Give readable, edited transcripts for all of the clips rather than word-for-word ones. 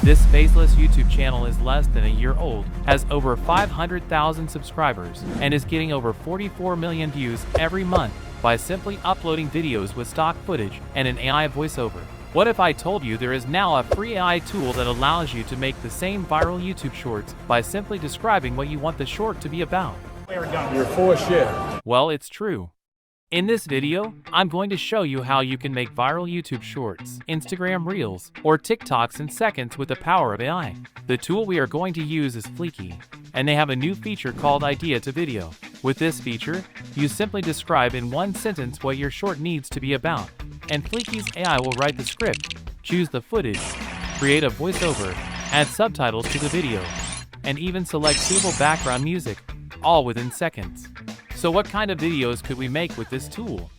This faceless YouTube channel is less than a year old, has over 500,000 subscribers, and is getting over 44 million views every month by simply uploading videos with stock footage and an AI voiceover. What if I told you there is now a free AI tool that allows you to make the same viral YouTube shorts by simply describing what you want the short to be about? You're full of shit. Well, it's true. In this video, I'm going to show you how you can make viral YouTube shorts, Instagram Reels, or TikToks in seconds with the power of AI. The tool we are going to use is Fliki, and they have a new feature called Idea to Video. With this feature, you simply describe in one sentence what your short needs to be about, and Fliki's AI will write the script, choose the footage, create a voiceover, add subtitles to the video, and even select suitable background music, all within seconds. So what kind of videos could we make with this tool?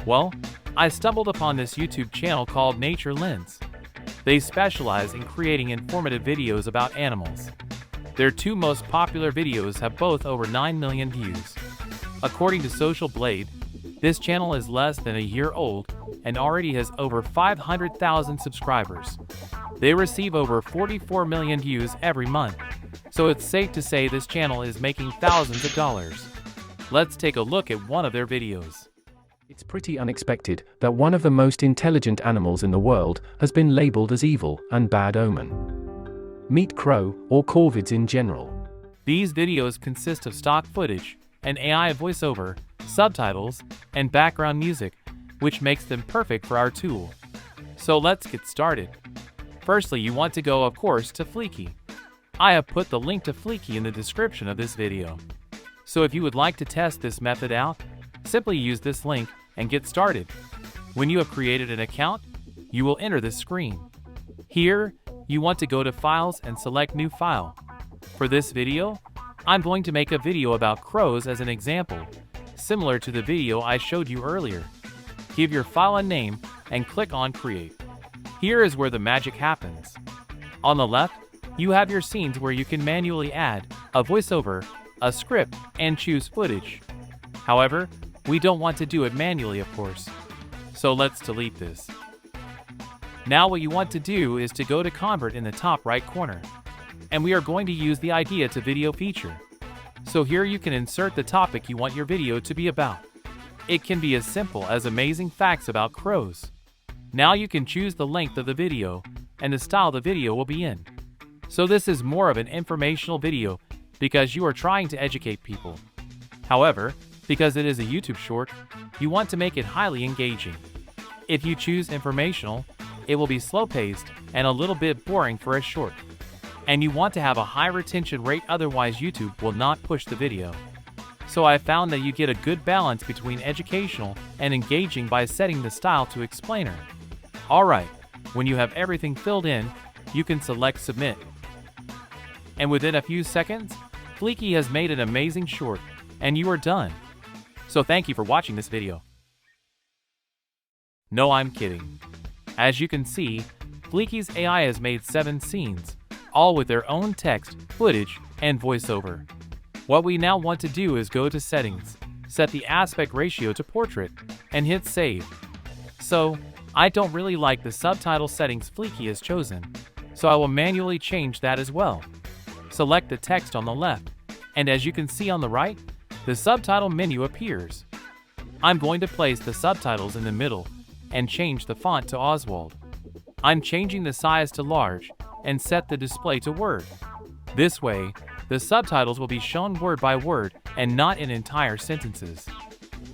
Well, I stumbled upon this YouTube channel called Nature Lens. They specialize in creating informative videos about animals. Their two most popular videos have both over 9 million views. According to Social Blade, this channel is less than a year old and already has over 500,000 subscribers. They receive over 44 million views every month, so it's safe to say this channel is making thousands of dollars. Let's take a look at one of their videos. It's pretty unexpected that one of the most intelligent animals in the world has been labeled as evil and bad omen. Meet crow, or corvids in general. These videos consist of stock footage, an AI voiceover, subtitles, and background music, which makes them perfect for our tool. So let's get started. Firstly, you want to go, of course, to Fliki. I have put the link to Fliki in the description of this video. So if you would like to test this method out, simply use this link and get started. When you have created an account, you will enter this screen. Here, you want to go to Files and select New File. For this video, I'm going to make a video about crows as an example, similar to the video I showed you earlier. Give your file a name and click on Create. Here is where the magic happens. On the left, you have your scenes where you can manually add a voiceover, a script, and choose footage. However, we don't want to do it manually, of course. So let's delete this. Now what you want to do is to go to Convert in the top right corner. And we are going to use the Idea to Video feature. So here you can insert the topic you want your video to be about. It can be as simple as amazing facts about crows. Now you can choose the length of the video and the style the video will be in. So this is more of an informational video because you are trying to educate people. However, because it is a YouTube short, you want to make it highly engaging. If you choose informational, it will be slow-paced and a little bit boring for a short. And you want to have a high retention rate, otherwise YouTube will not push the video. So I found that you get a good balance between educational and engaging by setting the style to explainer. Alright, when you have everything filled in, you can select Submit. And within a few seconds, Fliki has made an amazing short, and you are done. So thank you for watching this video. No, I'm kidding. As you can see, Fliki's AI has made 7 scenes, all with their own text, footage, and voiceover. What we now want to do is go to Settings, set the aspect ratio to Portrait, and hit Save. So, I don't really like the subtitle settings Fliki has chosen, so I will manually change that as well. Select the text on the left, and as you can see on the right, the subtitle menu appears. I'm going to place the subtitles in the middle and change the font to Oswald. I'm changing the size to large and set the display to Word. This way, the subtitles will be shown word by word and not in entire sentences.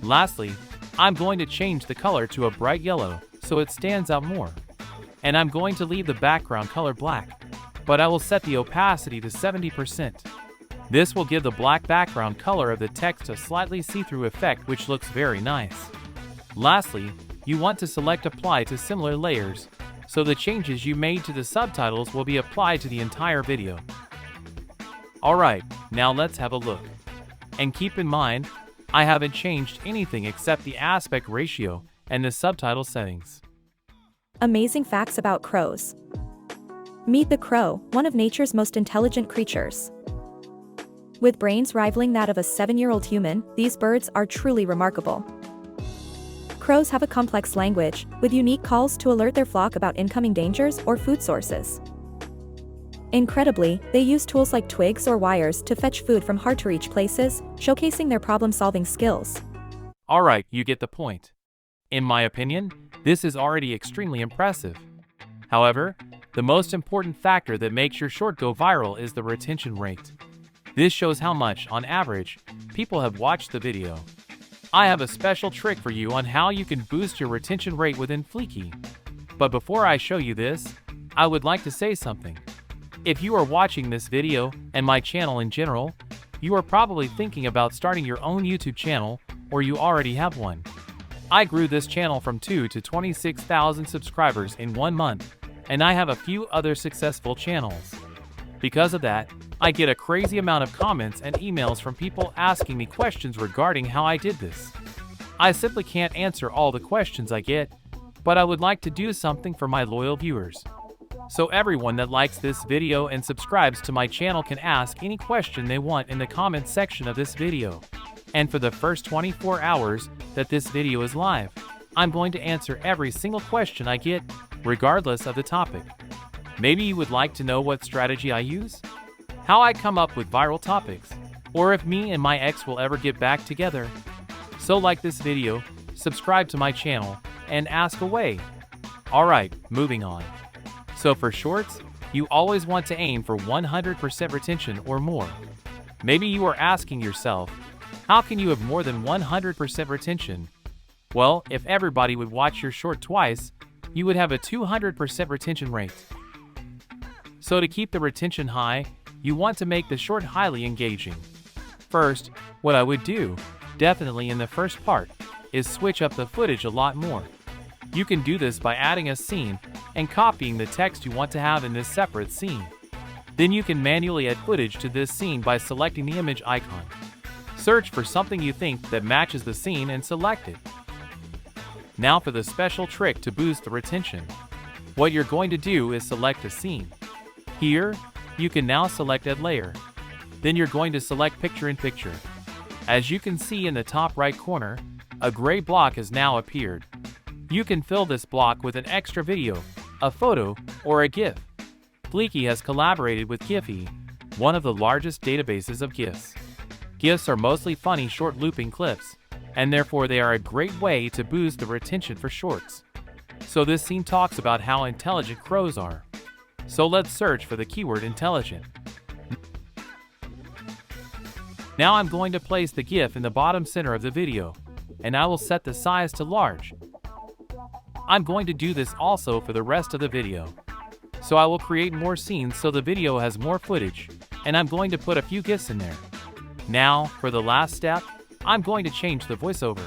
Lastly, I'm going to change the color to a bright yellow so it stands out more. And I'm going to leave the background color black, but I will set the opacity to 70%. This will give the black background color of the text a slightly see-through effect, which looks very nice. Lastly, you want to select Apply to similar layers, so the changes you made to the subtitles will be applied to the entire video. Alright, now let's have a look. And keep in mind, I haven't changed anything except the aspect ratio and the subtitle settings. Amazing facts about crows. Meet the crow, one of nature's most intelligent creatures. With brains rivaling that of a 7-year-old human, these birds are truly remarkable. Crows have a complex language, with unique calls to alert their flock about incoming dangers or food sources. Incredibly, they use tools like twigs or wires to fetch food from hard-to-reach places, showcasing their problem-solving skills. Alright, you get the point. In my opinion, this is already extremely impressive. However, the most important factor that makes your short go viral is the retention rate. This shows how much, on average, people have watched the video. I have a special trick for you on how you can boost your retention rate within Fliki. But before I show you this, I would like to say something. If you are watching this video, and my channel in general, you are probably thinking about starting your own YouTube channel, or you already have one. I grew this channel from 2 to 26,000 subscribers in 1 month, and I have a few other successful channels. Because of that, I get a crazy amount of comments and emails from people asking me questions regarding how I did this. I simply can't answer all the questions I get, but I would like to do something for my loyal viewers. So everyone that likes this video and subscribes to my channel can ask any question they want in the comments section of this video. And for the first 24 hours that this video is live, I'm going to answer every single question I get, regardless of the topic. Maybe you would like to know what strategy I use? How I come up with viral topics? Or if me and my ex will ever get back together? So like this video, subscribe to my channel, and ask away. Alright, moving on. So for shorts, you always want to aim for 100% retention or more. Maybe you are asking yourself, how can you have more than 100% retention? Well, if everybody would watch your short twice, you would have a 200% retention rate. So to keep the retention high, you want to make the short highly engaging. First, what I would do, definitely in the first part, is switch up the footage a lot more. You can do this by adding a scene and copying the text you want to have in this separate scene. Then you can manually add footage to this scene by selecting the image icon. Search for something you think that matches the scene and select it. Now for the special trick to boost the retention. What you're going to do is select a scene. Here, you can now select Add Layer. Then you're going to select Picture in Picture. As you can see in the top right corner, a gray block has now appeared. You can fill this block with an extra video, a photo, or a GIF. Fliki has collaborated with Giphy, one of the largest databases of GIFs. GIFs are mostly funny short looping clips, and therefore they are a great way to boost the retention for shorts. So this scene talks about how intelligent crows are. So let's search for the keyword intelligent. Now I'm going to place the GIF in the bottom center of the video, and I will set the size to large. I'm going to do this also for the rest of the video. So I will create more scenes so the video has more footage, and I'm going to put a few GIFs in there. Now, for the last step, I'm going to change the voiceover.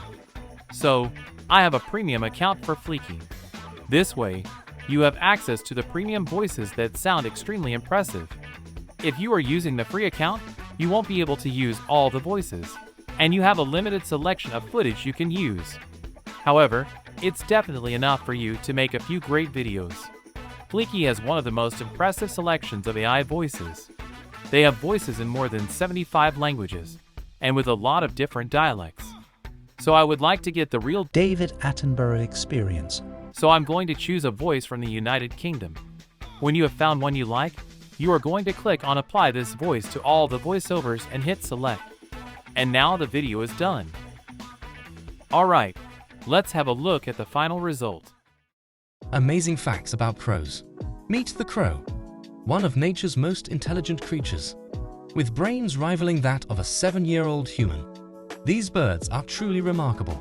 So, I have a premium account for Fliki. This way, you have access to the premium voices that sound extremely impressive. If you are using the free account, you won't be able to use all the voices, and you have a limited selection of footage you can use. However, it's definitely enough for you to make a few great videos. Fliki has one of the most impressive selections of AI voices. They have voices in more than 75 languages, and with a lot of different dialects. So I would like to get the real David Attenborough experience. So I'm going to choose a voice from the United Kingdom. When you have found one you like, you are going to click on Apply this voice to all the voiceovers and hit Select. And now the video is done. Alright, let's have a look at the final result. Amazing facts about crows. Meet the crow, one of nature's most intelligent creatures. With brains rivaling that of a 7-year-old human. These birds are truly remarkable.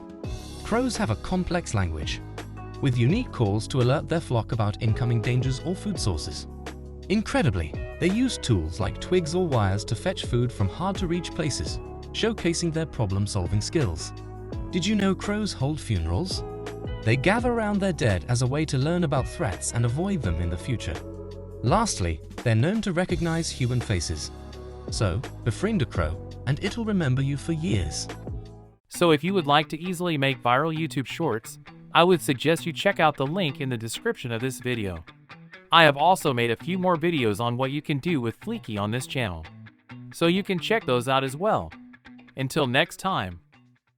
Crows have a complex language, with unique calls to alert their flock about incoming dangers or food sources. Incredibly, they use tools like twigs or wires to fetch food from hard-to-reach places, showcasing their problem-solving skills. Did you know crows hold funerals? They gather around their dead as a way to learn about threats and avoid them in the future. Lastly, they're known to recognize human faces. So, befriend a crow, and it'll remember you for years. So if you would like to easily make viral YouTube shorts, I would suggest you check out the link in the description of this video. I have also made a few more videos on what you can do with Fliki on this channel. So you can check those out as well. Until next time.